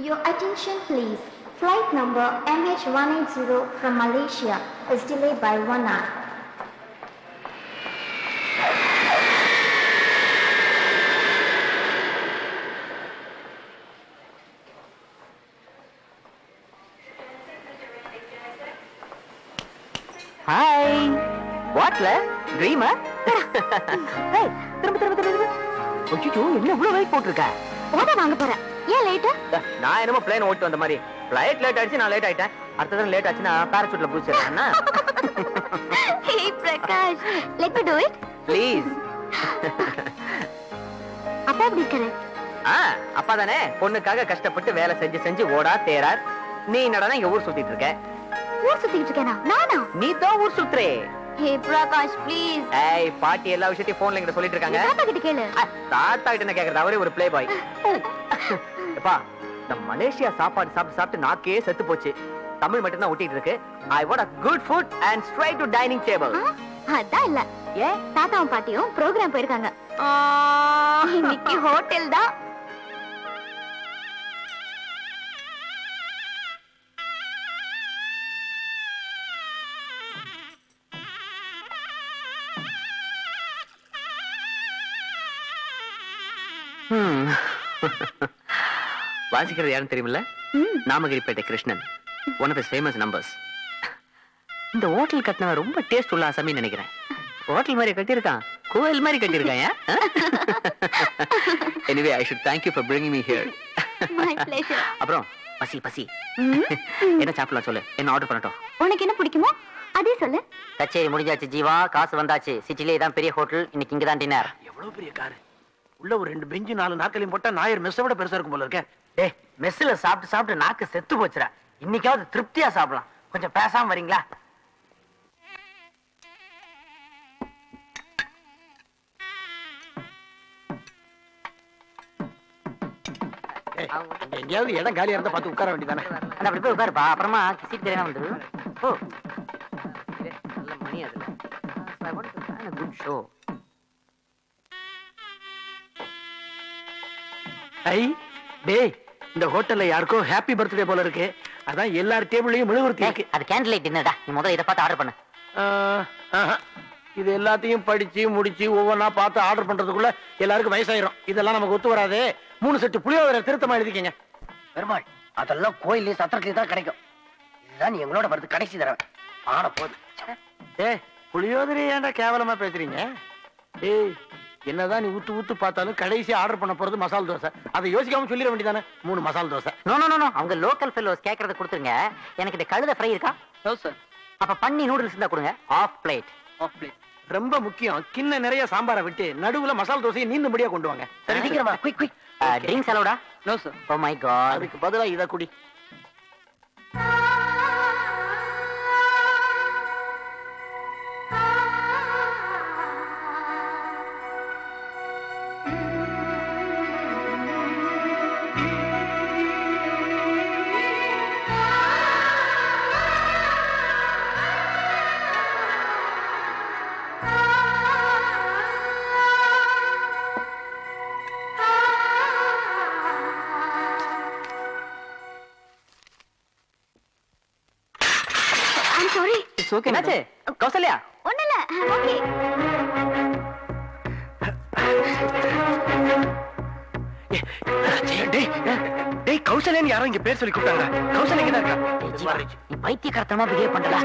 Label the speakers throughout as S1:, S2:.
S1: Your attention please. Flight number MH180 from Malaysia is delayed by 1 hour.
S2: Hi. What la? Dreamer? Hey, திரும்ப. ஐயோ, என்ன இவ்வளவு wait போட்டுருக்க?
S1: ஓட வாங்க போறேன். ஏன் லேட்?
S2: நான் என்னமோ பிளேன் ஓட்டு வந்த மாதிரி. ஃளைட் லேட் ஆயிடுச்சு, நான் லேட் ஆயிட்டேன். அடுத்த தடவை லேட் ஆச்சுன்னா பாராசூட்ல புடிச்சிரேன்னா.
S1: Hey Prakash, let me do it.
S2: Please.
S1: அப்பா எப்படி இருக்காரு?
S2: அப்பா தானே பொண்ணுக்காக கஷ்டப்பட்டு வேலை செஞ்சு ஓடா தேரார். நீ என்னடா இங்க ஊர் சுத்திட்டு இருக்க?
S1: ஊர் சுத்திட்டு இருக்கேனா? நானா?
S2: நீ தான் ஊர் சுத்துறே.
S1: Hey Prakash, please.
S2: ஏய், பாட்டி எல்லா விஷயத்தையும் போன்ல என்கிட்ட சொல்லிட்டு இருக்காங்க.
S1: தாத்தா கிட்ட கேளு.
S2: தாத்தா கிட்ட என்ன கேக்குறது? அவரே ஒரு ப்ளே பாய். எப்பா, இந்த மலேசியா சாப்பாடு சாப்பிட்டு நாக்கே செத்து போச்சு. தமிழ் மட்டும் தான் ஒட்டிட்டு இருக்கு. I want a good food and straight to dining table.
S1: அதான் இல்ல. ஏன் தாத்தாவும் பாட்டியும் ப்ரோகிராம் போயிருக்காங்க. இன்னைக்கு ஹோட்டல் தான்.
S2: வாசிக்கிறது யாரும் தெரியுமில்ல? Namagiripettai Krishnan, one of his famous numbers. இந்த ஹோட்டல் கட்டின ரொம்ப டேஸ்ட் உள்ள ஆசாமி நினைக்கிறேன். ஹோட்டல் மாதிரி கட்டியிருக்கான், கோயில் மாதிரி கட்டியிருக்கான். Anyway, I should thank you for bringing me here.
S1: My pleasure.
S2: அப்புறம் பசி என்ன சாப்பிடலாம் சொல்லு, என்ன ஆர்டர் பண்ணட்டும்?
S1: உனக்கு என்ன பிடிக்குமோ அதே சொல்லு.
S2: கச்சேரி முடிஞ்சாச்சு ஜீவா, காசு வந்தாச்சு. சிட்டிலே தான் பெரிய ஹோட்டல், இன்னைக்கு இங்க தான் டின்னர்.
S3: எவ்வளவு பெரிய காரு, உள்ள ஒரு 2 பெஞ்சு 4 நாற்காலியும் போட்டா நாயர் மெஸ்ஸை விட பெருசா இருக்கும் போல இருக்க.
S2: டேய், மெஸ்ல சாப்பிட்டு நாக்கு செத்து போச்சுடா. இன்னைக்காவது திருப்தியா சாப்பிடலாம். கொஞ்சம் பேசாம வரீங்களா?
S3: எங்கேயாவது இடம் காலியா இருந்தா பார்த்து உட்கார வேண்டியதானே.
S2: அப்படி போய் உட்காருப்பா, அப்புறமா சீட் தெரியாம வந்துரு. ஓ, நல்ல மணி அதுல. I want to plan a good show.
S3: ஐ டேய், இந்த ஹோட்டல்ல யாருக்கோ ஹாப்பி பர்த்டே போல இருக்கு. அதான் எல்லார் டேபிளையும் மெழுகுவர்த்தி இருக்கு.
S2: அது கேண்டில் லைட் டின்னர்டா. நீ முதல்ல இத பார்த்து ஆர்டர் பண்ணு.
S3: இது எல்லாத்தையும் படிச்சு முடிச்சு ஒவ்வொன்னா பார்த்து ஆர்டர் பண்றதுக்குள்ள எல்லாருக்கும் வயசாயிரும். இதெல்லாம் நமக்கு ஒத்து வராது. 3 செட்டு புளியோதரை திருத்தமா எழுதிக்கங்க.
S4: பெருமாள், அதெல்லாம் கோயிலே சத்திரத்திலே தான் கிடைக்கும். இதுதான் நீ எங்களோட வருது கடைசி தடவை. ஆன போது.
S3: புளியோதரை ஏன்டா கேவலமா பேசுறீங்க? ஏய், என்னதான் நீ ஊத்து பார்த்தாலும் கடைசி ஆர்டர் பண்ண போறது மசால் தோசை. அதை யோசிக்காம சொல்லிட வேண்டியதானே. 3 மசால் தோசை.
S2: நோ, அவங்க லோக்கல் ஃபெல்லோஸ் கேக்குறத கொடுத்துருங்க. எனக்கு இந்த கழுதை ஃப்ரை இருக்கா?
S4: No sir.
S2: அப்ப பண்ணி நூடுல்ஸ் இருந்தா கொடுங்க. Half plate.
S3: ரொம்ப முக்கியம், கிண்ண நிறைய சாம்பாரை விட்டு நடுவுல மசால் தோசையை நீந்தும்படியா கொண்டு வாங்க.
S4: சரி, சீக்கிரமா குயிக்.
S2: ட்ரிங்க்ஸ் அலோடா?
S4: No sir.
S2: Oh my god.
S3: அதுக்கு பதிலா இத குடி.
S2: என்னாச்சு கௌசல்யா?
S1: ஒண்ணுல. ஓகே.
S3: டேய், கௌசல்யான்னு யாரோ இங்க பேர் சொல்லி கூப்பிட்டாங்க. கௌசல்யா எங்க இருக்கா?
S2: நீ பைத்தியக்காரத்தனமா பிஹேவ் பண்றடா.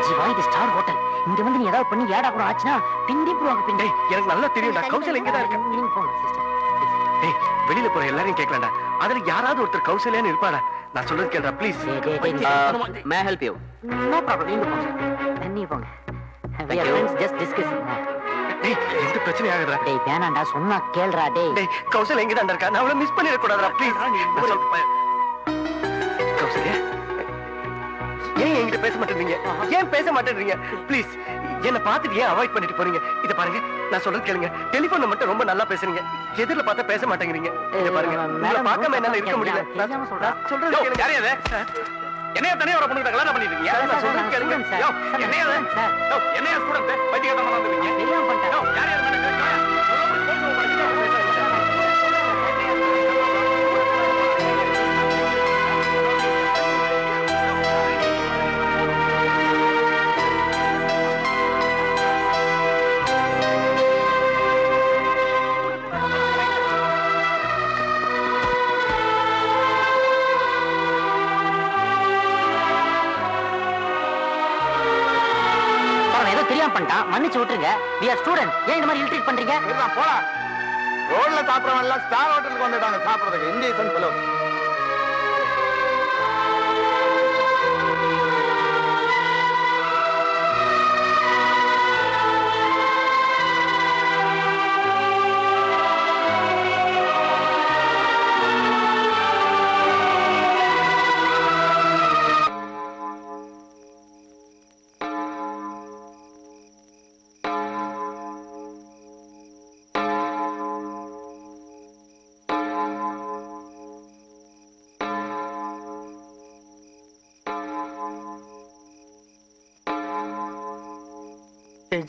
S2: ஜீவா, இது ஸ்டார் ஹோட்டல். இங்க வந்து நீ ஏதாவது பண்ணி ஏடா கூட ஆச்சுன்னா பிந்தி போவாங்க. பிந்தி
S3: எனக்கு நல்லா தெரியும்டா. கௌசல்யா எங்க தான் இருக்கா?
S2: நீங்க போங்க சிஸ்டர்.
S3: டேய், வெளியில போற எல்லாரையும் கேட்கலாம்டா. அதுல யாராவது ஒருத்தர் கௌசல்யான்னு இருப்பாடா. நான் சொல்றது கேளுடா please.
S2: May help you? No problem. நீங்க போங்க. நீ போங்க. We are friends, just discussing.
S3: டேய், எந்த பிரச்சனை ஆகுதுடா?
S2: டேய், வேணாம்டா, சொன்னா கேளுடா. டேய்,
S3: கௌசல்யா எங்க தான் இருக்கா? நான் அவளை மிஸ் பண்ணிட கூடாதுடா ப்ளீஸ். கௌசல்யா, ஏன் என்கிட்ட பேச மாட்டேன்றீங்க? ஏன் பேச மாட்டேன்றீங்க? ப்ளீஸ், என்ன பார்த்துட்டு ஏன் அவாய்ட் பண்ணிட்டு போறீங்க? இத பாருங்க, நான் சொல்றது கேளுங்க. டெலிபோன்ல மட்டும் ரொம்ப நல்லா பேசுறீங்க, எதிரில பார்த்தா பேச மாட்டேங்கிறீங்க. இத பாருங்க, உங்களை பார்க்காம என்னால இருக்க முடியல. நான் சொல்றது கேளுங்க. யாரே அது? என்னைய தனியா ஒரு பொண்ணுகிட்ட கல்யாணம் பண்ணிட்டு இருக்கீங்க? நான் சொல்றது கேளுங்க. என்னைய என்னைய ஸ்டூடண்ட் பைத்தியக்காரமா வந்துருக்கீங்க. யாரே அது?
S5: மன்னிச்சு விட்டுருங்க. we are students. ஏன் இந்த மாதிரி இல்ட்ரீட் பண்றீங்க?
S6: போலாம். ரோட்ல சாப்பிடறவங்க எல்லாம் ஸ்டார் ஹோட்டலுக்கு வந்துட்டாங்க சாப்பிடுறதுக்கு. Indian fellows.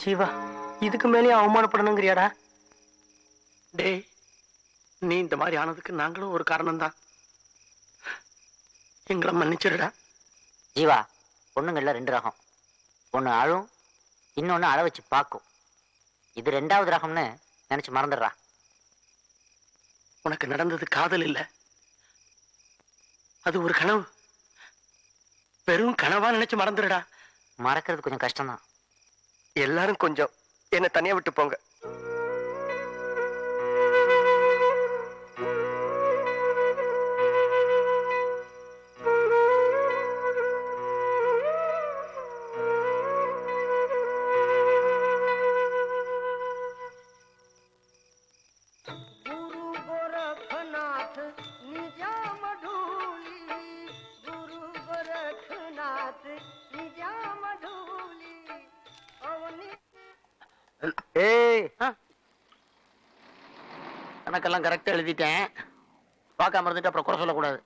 S3: ஜீவா, இதுக்கு மேலேயே அவமானப்படணுங்கிறியாடா? டேய், நீ இந்த மாதிரி ஆனதுக்கு நாங்களும் ஒரு காரணம் தான். எங்களை மன்னிச்சிருடா.
S5: ஜீவா, பொண்ணுங்கள்ல 2 ரகம். ஒன்னு அழும், இன்னொன்னு அழ வச்சு பார்க்கும். இது 2வது ரகம்னு நினைச்சு மறந்துடுறா.
S3: உனக்கு நடந்தது காதல் இல்ல, அது ஒரு கனவு. வெறும் கனவா நினைச்சு மறந்துடுடா.
S5: மறக்கிறது கொஞ்சம் கஷ்டம்தான்.
S3: எல்லாரும் கொஞ்சம் என்ன தனியா விட்டு போங்க.
S6: ஏய்,
S3: கணக்கெல்லாம் கரெக்டா எழுதிட்டேன். பார்க்காம இருந்துட்டு அப்புறம் குறை சொல்லக்கூடாது.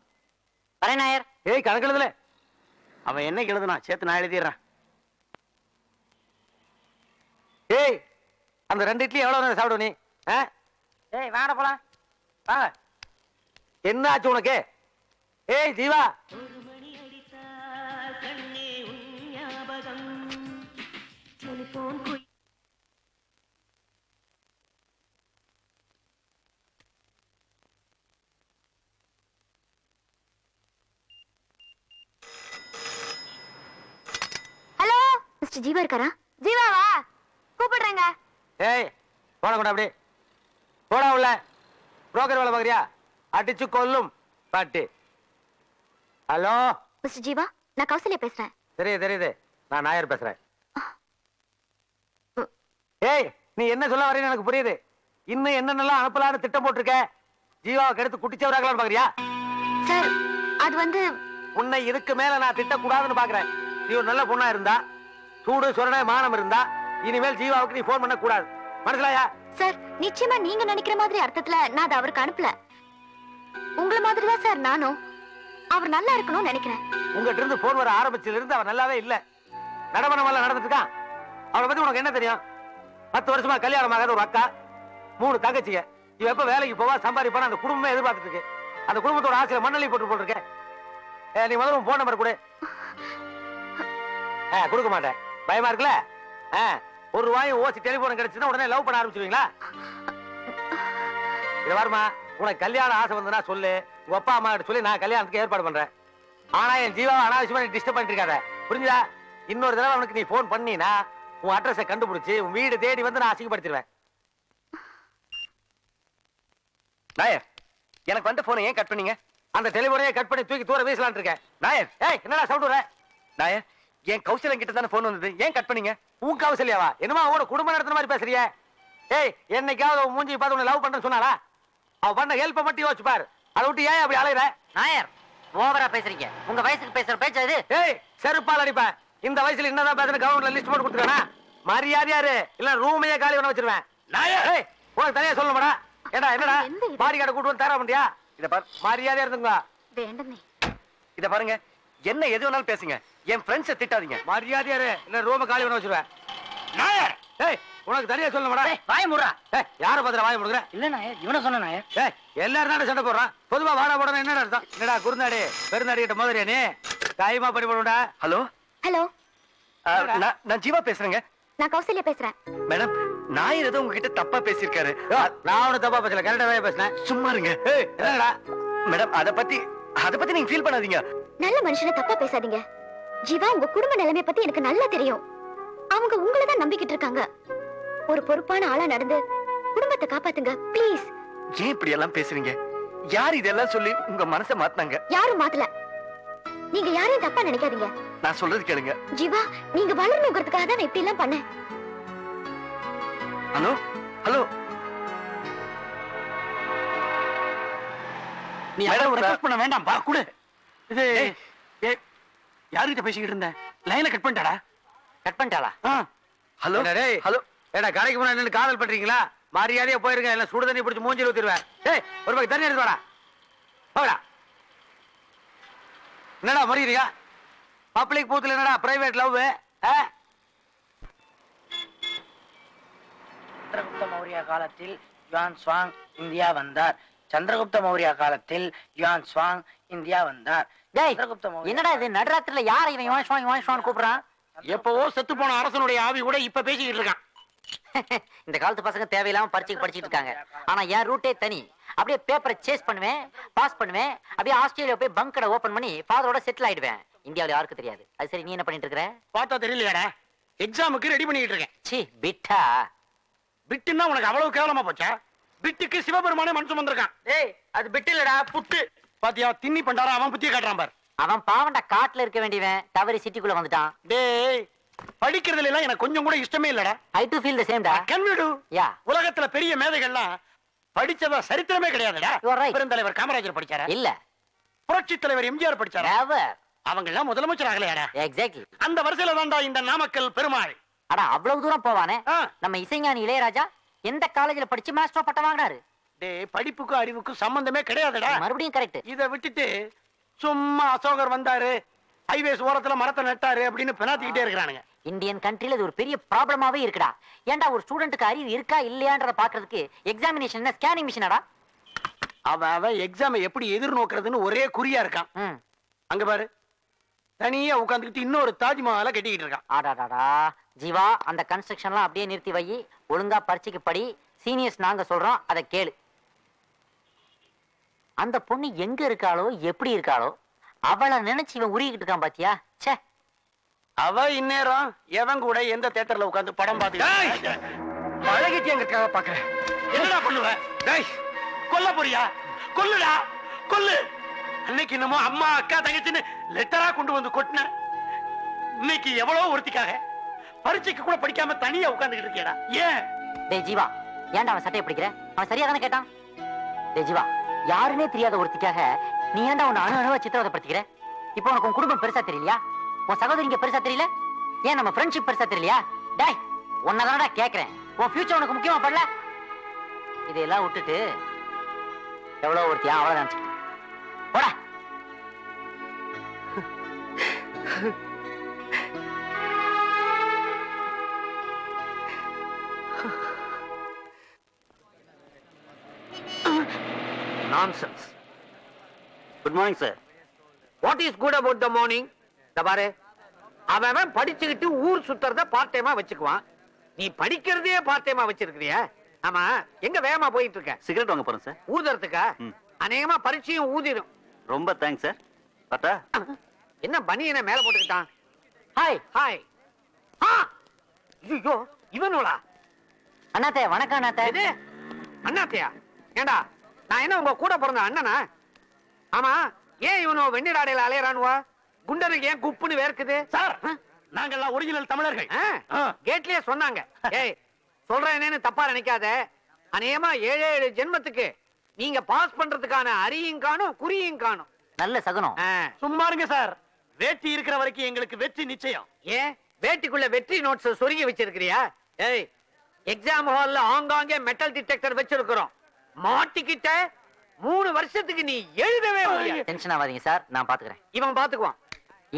S5: வரேன் நாயர்.
S6: ஏய் கணக்கு எழுதல.
S3: அவன் என்ன எழுதுனா சேர்த்து நான் எழுதிடுறேன்.
S6: ஏய், அந்த 2 இட்லி எவ்வளவு நேரம் சாப்பிடுவ நீ?
S5: ஏய் வாட போலாம்.
S6: வாங்க. என்ன ஆச்சு உனக்கு? ஏய் ஜீவா,
S1: ஹலோ, மிஸ்டர் ஜீவா இருக்காரா? ஜீவாவா? கூப்பிடுறேங்க.
S6: ஏய் போட கூட அப்படி போடா உள்ள. புரோக்கர் வேலை பாக்குறியா? அடிச்சு கொல்லும் பாட்டி. ஹலோ
S1: மிஸ்டர் ஜீவா, நான் கௌசல்யா பேசுறேன்.
S6: தெரியுது. நான் நாயர் பேசுறேன். ஏய், நீ என்ன சொல்ல வரேன்னு எனக்கு புரியுது. இன்னும் என்னென்னலாம் அனுப்பலான்னு திட்டம் போட்டிருக்க. ஜீவாவை கெடுத்து குட்டிச்சவராகலான்னு பாக்குறியா?
S1: சார், அது வந்து
S6: உன்னை இதுக்கு மேல நான் திட்டக்கூடாதுன்னு பாக்குறேன். நீ ஒரு நல்ல பொண்ணா இருந்தா, சூடு சொரணை மானம் இருந்தா, இனிமேல் ஜீவாவுக்கு நீ போன் பண்ண கூடாது. மனசிலாயா?
S1: சார், நிச்சயமா நீங்க நினைக்கிற மாதிரி அர்த்தத்துல நான் அதை அவருக்கு அனுப்பல. உங்களை மாதிரி தான் சார் நானும். அவர் நல்லா இருக்கணும்னு நினைக்கிறேன்.
S6: உங்ககிட்ட இருந்து போன் வர ஆரம்பிச்சதுல இருந்து அவர் நல்லாவே இல்ல. நடமனம் எல்லாம் நடந்துட்டு இருக்கான். அவளை பத்தி உனக்கு என்ன தெரியும்? 10 வருஷமா கல்யாணம் ஆகாத ஒரு அக்கா, 3 தங்கச்சிங்க. இவ எப்ப வேலைக்கு போவா, சம்பாதிப்பான அந்த குடும்பமே எதிர்பார்த்துட்டு இருக்கு. அந்த குடும்பத்தோட ஆசையில மண்ணள்ளி போட்டு போட்டிருக்கேன். நீ முதல்ல உன் போன் நம்பர் கொடு. கொடுக்க மாட்டேன், பயமா இருக்குல்ல? ₹1 ஓசி டெலிபோன் கிடைச்சுன்னா உடனே லவ் பண்ண ஆரம்பிச்சிருவீங்களா? இது வருமா, உனக்கு கல்யாணம் ஆசை வந்ததுன்னா சொல்லு. உங்க அப்பா அம்மா கிட்ட சொல்லி நான் கல்யாணத்துக்கு ஏற்பாடு பண்றேன். ஆனா என் ஜீவாவை அனாவசியமா நீ டிஸ்டர்ப் பண்ணிட்டு இருக்காத, புரிஞ்சுதா? இன்னொரு தடவை அவனுக்கு நீ போன் பண்ணினா உன் அட்ரஸை கண்டுபிடிச்சு உன் வீடு தேடி வந்து நான் அசிங்கப்படுத்திடுவேன்.
S3: நாயர், எனக்கு வந்த போனை ஏன் கட் பண்ணீங்க?
S6: அந்த டெலிபோனையே கட் பண்ணி தூக்கி தூர வீசலான்னு இருக்கேன்.
S3: நாயர்,
S6: ஏய் என்னடா சவுண்ட் வர?
S3: நாயர், என் கௌசல்யம் கிட்ட தானே போன் வந்தது, ஏன் கட் பண்ணீங்க?
S6: உன் கௌசல்யாவா? என்னமா அவனோட குடும்பம் நடத்துற மாதிரி பேசுறிய? ஏய், என்னைக்காவது உன் மூஞ்சி பார்த்து உன்னை லவ் பண்றேன்னு சொன்னாளா? அவ பண்ண ஹெல்ப் மட்டும் யோசிச்சு பாரு. அதை விட்டு ஏன் அப்படி அலையிற?
S5: நாயர், ஓவரா பேசுறீங்க. உங்க வயசுக்கு பேசுற பேச்சு இது.
S6: ஏய், செருப்பால் அடிப்பேன். இந்த வயசுல என்னதான் பேசுற கவர்மெண்ட்ல லிஸ்ட் போட்டு கொடுத்துருக்கானா? மரியாதையாரு இல்ல ரூமையே காலி பண்ண வச்சிருவேன்.
S3: நாயர்,
S6: ஏய், உனக்கு தனியா சொல்லணுமாடா? ஏடா என்னடா பாடி கார்டு கூட்டு வந்து தர முடியா?
S3: இத பாரு,
S6: மரியாதையா இருந்துங்க.
S1: வேண்டமே.
S3: இத பாருங்க, என்ன எது வேணாலும் பேசுங்க, என் ஃப்ரெண்ட்ஸை திட்டாதீங்க.
S6: மரியாதையாரு இல்ல ரூமை காலி பண்ண வச்சிருவேன்.
S3: நாயர்,
S6: ஏய், உனக்கு தனியா சொல்லணுமாடா?
S5: வாய முறா.
S6: ஏய், யார பத்திர வாய முடுக்குற?
S5: இல்ல நாயர், இவனை சொன்ன நாயர்.
S6: ஏய், எல்லாரும் தானே சண்டை போடுறான். பொதுவா வாடா போடணும் என்னடா அர்த்தம்? என்னடா குருநாடி பெருநாடி கிட்ட மோதிரியா நீ? கைமா பண்ணி போடுடா.
S3: ஹலோ,
S1: ஹலோ,
S3: நான் ஜீவா பேசுறேங்க.
S1: நான் கௌசல்யா பேசுறேன்.
S3: மேடம், நாயர் ஏதோ உங்ககிட்ட தப்பா பேசியிருக்காரு.
S6: நான் ஒன்னும் தப்பா பேசல, கரெக்டா தான் பேசினேன்.
S3: சும்மா இருங்க.
S6: ஏய், என்னடா?
S3: மேடம், அத பத்தி நீங்க ஃபீல் பண்ணாதீங்க.
S1: நல்ல மனுஷனை தப்பா பேசாதீங்க. ஜீவா, உங்க குடும்ப நிலைமை பத்தி எனக்கு நல்லா தெரியும். அவங்க உங்களை தான் நம்பிக்கிட்டு இருக்காங்க. ஒரு பொறுப்பான ஆளா நடந்து குடும்பத்தை காப்பாத்துங்க ப்ளீஸ்.
S3: ஏன் இப்படி எல்லாம் பேசுறீங்க? யார் இதெல்லாம் சொல்லி உங்க மனசை மாத்தினாங்க?
S1: யாரும் மாத்தல. நீங்க யாரையும் தப்பா நினைக்காதீங்க.
S3: நான் சொல்றது கேளுங்க.
S1: ஜீவா, நீங்க வளரணுங்கிறதுக்காக தான் நான் இப்படி எல்லாம் பண்ணேன்.
S3: ஹலோ ஹலோ,
S6: நீ
S3: மேடம்,
S6: ரெக்வெஸ்ட் பண்ண வேண்டாம் பா குடு. இது யார்கிட்ட பேசிக்கிட்டு இருந்த? லைனை கட் பண்ணிட்டாடா.
S5: கட் பண்ணிட்டாளா?
S3: Hello hello.
S6: ஏடா கடைக்கு முன்னாடி நின்னு காதல் பண்றீங்களா? மரியாதையா போயிருங்க, இல்ல சுடு தண்ணி பிடிச்சி மூஞ்சில ஊத்திடுவேன். டேய் ஒரு பக்கம் தண்ணி எடுத்து வாடா. போடா. என்னடா மறியறியா? பப்ளிக் பூத்துல என்னடா பிரைவேட் லவ்?
S4: சந்திரகுப்த மௌரிய காலத்தில் யுவான் சுவாங் இந்தியா வந்தார். சந்திரகுப்த மௌரிய காலத்தில் யுவான் சுவாங் இந்தியா வந்தார்.
S5: டேய்
S4: சந்திரகுப்த மௌரிய
S5: என்னடா இது நடுராத்திரில யாரை இவன் யுவான் ஷுவான் கூப்பிடுறான்?
S6: எப்பவோ செத்து போன அரசனுடைய ஆவி கூட இப்ப பேசிக்கிட்டு இருக்கான்.
S5: இந்த காலத்து பசங்க தேவையில்லாம படிச்சுட்டு இருக்காங்க. ஆனா என் ரூட்டே தனி. அப்படியே பேப்பரை சேஸ் பண்ணுவேன், பாஸ் பண்ணுவேன், அப்படியே ஆஸ்திரேலியா போய் பங்க் கடை ஓபன் பண்ணி ஃபாதரோட செட்டில் ஆயிடுவேன். இந்தியாவுல யாருக்கு தெரியாது. அது சரி, நீ என்ன பண்ணிட்டு இருக்கற?
S6: பார்த்தா தெரியலையாடா, எக்ஸாமுக்கு ரெடி பண்ணிட்டு இருக்கேன்.
S5: சி பிட்டா.
S6: பிட்டுன்னா உனக்கு அவ்வளவு கேவலமா போச்சா? பிட்டுக்கு சிவபெருமானே மனுஷன் வந்திருக்கான்.
S5: டேய் அது பிட்டு இல்லடா, புட்டு.
S6: பாத்தியா திண்ணி பண்டாரா அவன் புத்திய காட்டுறான் பார்.
S5: அவன் பாவண்டா காட்டுல இருக்க வேண்டியவன் தவறி சிட்டிக்குள்ள வந்துட்டான்.
S6: டேய் படிக்கிறதுல எல்லாம் எனக்கு கொஞ்சம் கூட இஷ்டமே இல்லடா.
S5: ஐ டு ஃபீல் தி சேம் டா.
S6: Can we do?
S5: யா.
S6: உலகத்துல பெரிய மேதைகள்லாம் படிச்சதா சரித்திரமே கிடையாதுடா.
S5: You are right.
S6: பெருந்தலைவர் காமராஜர் படிச்சாரா?
S5: இல்ல.
S6: புரட்சி தலைவர் எம்ஜிஆர் படிச்சாரா?
S5: நெவர்.
S6: அவங்க எல்லாம் முதலமைச்சர் ஆகலையாடா?
S5: எக்ஸாக்ட்லி.
S6: அந்த வரிசையில தான்டா இந்த நாமக்கல் பெருமாள்.
S5: அட அவ்வளவு தூரம் போவானே.
S6: ஆ.
S5: நம்ம இசைஞானி இளையராஜா எந்த காலேஜ்ல படிச்சு மாஸ்டர் பட்டம் வாங்குறாரு?
S6: டேய் படிப்புக்கும் அறிவுக்கும் சம்பந்தமே கிடையாதுடா.
S5: மறுபடியும் கரெக்ட்.
S6: இத விட்டுட்டு சும்மா அசோகர் வந்தாரு, ஹைவேஸ் ஓரத்துல மரத்தை நட்டாரு அப்படின்னு பெனாத்திக்கிட்டே இருக்கிறானுங்க.
S5: இந்தியன் கண்ட்ரில இது ஒரு பெரிய ப்ராப்ளமாவே இருக்குடா. ஏன்டா ஒரு ஸ்டூடெண்ட்க்கு அறிவு இருக்கா இல்லையான்றத பாக்குறதுக்கு எக்ஸாமினேஷன் என்ன ஸ்கேனிங் மிஷினாடா?
S6: அவன் எக்ஸாமை எப்படி எதிர்நோக்குறதுன்னு ஒரே குறியா இருக்கான்.
S5: ம்.
S6: அங்க பாரு, தனியா உட்கார்ந்துக்கிட்டு இன்னொரு தாஜ்மஹாலை கட்டிக்கிட்டு இருக்கான்.
S5: ஆடாடாடா ஜீவா, அந்த கன்ஸ்ட்ரக்ஷன்லாம் அப்படியே நிறுத்தி வை. ஒழுங்கா பரீட்சைக்கு படி. சீனியர்ஸ் நாங்க சொல்றோம், அதை கேளு. அந்த பொண்ணு எங்க இருக்காளோ எப்படி இருக்காளோ அவளை நினைச்சு இவன் உருகிட்டு இருக்கான் பாத்தியா? ச்சே.
S6: அவ இந்நேரம் எவன் கூட எந்த தியேட்டர்ல உட்கார்ந்து படம் பாத்துக்கிட்டு
S3: பழகிட்டு எங்களுக்காக பாக்குறேன்.
S6: என்னடா பண்ணுவ? டேய் கொல்ல போறியா? கொல்லுடா, கொல்லு. அன்னைக்கு என்னமோ அம்மா அக்கா தங்கச்சின்னு லெட்டரா கொண்டு வந்து கொட்டின. இன்னைக்கு எவ்வளவு ஒருத்திக்காக பரீட்சைக்கு கூட படிக்காம தனியா உட்கார்ந்துகிட்டு இருக்கியடா. ஏன்?
S5: டேய் ஜீவா, ஏன்டா அவன் சட்டையை பிடிக்கிற? அவன் சரியா தானே கேட்டான். டேய் ஜீவா, யாருன்னே தெரியாத ஒருத்திக்காக நீ ஏன்டா உன்னை அணு அணுவா சித்திரவதைப்படுத்திக்கிற? இப்போ உனக்கு உன் குடும்பம் பெருசா தெரியலையா? உன் சகோதரிங்க பெருசா தெரியல? ஏன் நம்ம ஃப்ரெண்ட்ஷிப் பெருசா தெரியலையா? டேய் உன்னதானடா கேக்குறேன். உன் ஃபியூச்சர் உனக்கு முக்கியமா படல? இதெல்லாம் விட்டுட்டு எவ்வளவு ஒருத்தியா அவளை நினைச்சுக்கிட்டு போடா.
S6: Nonsense.
S5: Good morning sir.
S6: What is good about the morning? பாரு, அவன் படிச்சுக்கிட்டு ஊர் சுத்துறத பார்ட் டைமா வச்சுக்குவான். நீ படிக்கிறதே பார்ட் டைமா வச்சிருக்கிறியா? ஆமா, எங்க வேகமா போயிட்டு இருக்க?
S7: சிகரெட் வாங்க போறேன் சார்.
S6: ஊதுறதுக்கா? அநேகமா பரீட்சையும் ஊதிரும்.
S7: ரொம்ப தேங்க்ஸ் சார். பட்டா
S6: என்ன பனியனை மேல போட்டுக்கிட்டான்? Hi hi. ஐயோ இவனோடா?
S5: அண்ணாத்தே வணக்கம் அண்ணாத்தே.
S6: இது அண்ணாத்தையா? ஏண்டா நான் என்ன உங்க கூட பிறந்த அண்ணனா? ஆமா, ஏன் இவனோ வெண்ணிடாடையில அலையறானுவா? குண்டனுக்கு ஏன் குப்புன்னு வேர்க்குது? சார், நாங்கெல்லாம் ஒரிஜினல் தமிழர்கள். கேட்லயே சொன்னாங்க. ஏய் சொல்றேன் என்னன்னு தப்பா நினைக்காத. அநேகமா 7 ஜென்மத்துக்கு நீங்க பாஸ் பண்றதுக்கான அரியும் காணும் குறியும் காணும்.
S5: நல்ல சகுனம்.
S6: சும்மா இருங்க சார். வேட்டி இருக்கிற வரைக்கும் எங்களுக்கு வெற்றி நிச்சயம். ஏன் வேட்டிக்குள்ள வெற்றி நோட்ஸ் சொருகி வச்சிருக்கிறியா? ஏய் எக்ஸாம் ஹால்ல ஆங்காங்கே மெட்டல் டிடெக்டர் வச்சிருக்கிறோம். மாட்டிக்கிட்ட 3 வருஷத்துக்கு நீ எழுதவே முடியாது.
S5: டென்ஷன் ஆகாதீங்க சார், நான் பாத்துக்கிறேன்.
S6: இவன் பாத்துக்குவான்.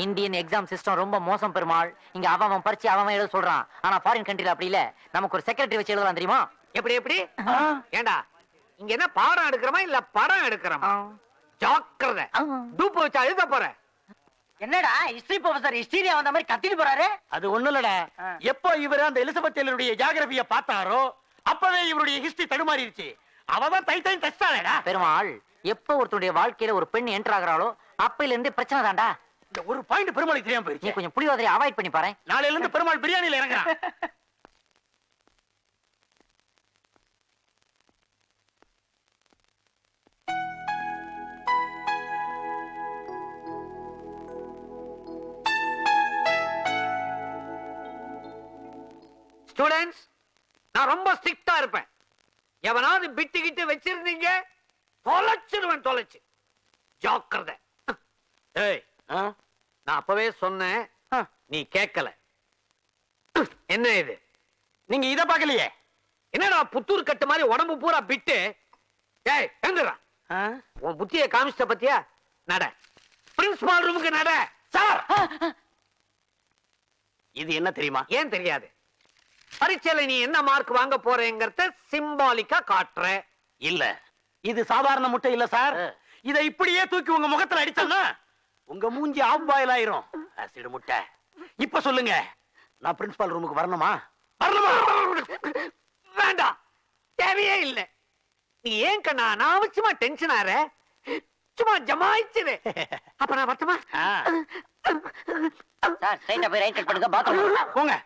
S5: இந்தியன் எக்ஸாம் சிஸ்டம் ரொம்ப மோசம் பெருமாள். இங்க அவன் பரிச்சு அவன் எழுத சொல்றான். ஆனா ஃபாரின் கண்ட்ரில அப்படி இல்ல. நமக்கு ஒரு செக்ரட்டரி வச்சு எழுதலாம் தெரியுமா?
S6: எப்படி எப்படி? ஏண்டா இங்க என்ன பாடம் எடுக்கிறோமா இல்ல படம் எடுக்கிறோமா? ஜாக்கிரதை, டூப்பு வச்சு எழுத போற.
S4: என்னடா ஹிஸ்டரி ப்ரொஃபசர் ஹிஸ்டரியா வந்த மாதிரி கத்திட்டு போறாரு?
S6: அது ஒண்ணு இல்லடா. எப்போ இவர் அந்த எலிசபெத் டெய்லருடைய ஜியோகிராஃபிய பார்த்தாரோ அப்பவே இவருடைய ஹிஸ்டரி தடுமாறிடுச்சு. அவதான் தை தை தச்சாளேடா.
S5: பெருமாள், எப்போ ஒருத்தருடைய வாழ்க்கையில ஒரு பெண் என்டர் ஆகுறாளோ அப்பையில இருந்து பிரச்சனை தான்டா.
S6: இந்த ஒரு பாயிண்ட் பெருமாளுக்கு தெரியாம
S5: நீ
S6: போயிருச்சு.
S5: கொஞ்சம் புளியோதரை அவாய்ட் பண்ணி பாரு.
S6: நாளையில இருந்து பெருமாள் பிரியாணில இறங்குறான்.
S8: ஸ்டூடெண்ட்ஸ், நான் ரொம்ப ஸ்ட்ரிக்ட்டா இருப்பேன். எவனாவது பிட்டுக்கிட்டு வச்சிருந்தீங்க தொலைச்சிருவேன், தொலைச்சு. ஜாக்கிரதை. ஏய், நான் அப்பவே சொன்னேன், நீ கேட்கல. என்ன இது?
S6: நீங்க இத பாக்கலையே.
S8: என்னடா புத்தூர் கட்டு மாதிரி உடம்பு பூரா பிட்டு? ஏய், எங்கடா உன் புத்திய காமிச்சிட்ட பத்தியா? நட, பிரின்சிபால் ரூமுக்கு நட. சார்,
S6: இது என்ன தெரியுமா?
S8: ஏன் தெரியாது? பரீட்சையில நீ என்ன மார்க் வாங்க போறேங்கறத சிம்பாலிக்கா காட்டுற.
S6: இல்ல, இது சாதாரண முட்டை இல்ல சார். இத இப்படியே தூக்கி உங்க முகத்துல அடிச்சோம்னா உங்க மூஞ்சி ஆஃப் பாயில் ஆயிரும். ஆசிட் முட்டை. இப்ப சொல்லுங்க, நான் பிரின்சிபால் ரூமுக்கு வரணுமா? வரணுமா?
S8: வேண்டாம், தேவையே இல்லை. நீ ஏன் கண்ணா அனாவசியமா டென்ஷன் ஆற? சும்மா ஜமாயிச்சுரு. அப்ப நான் வரட்டுமா?
S5: சார் ஸ்ட்ரைட்டா போய் ரைட் கட் பண்ணுங்க, பாத்ரூம்
S6: போங்க.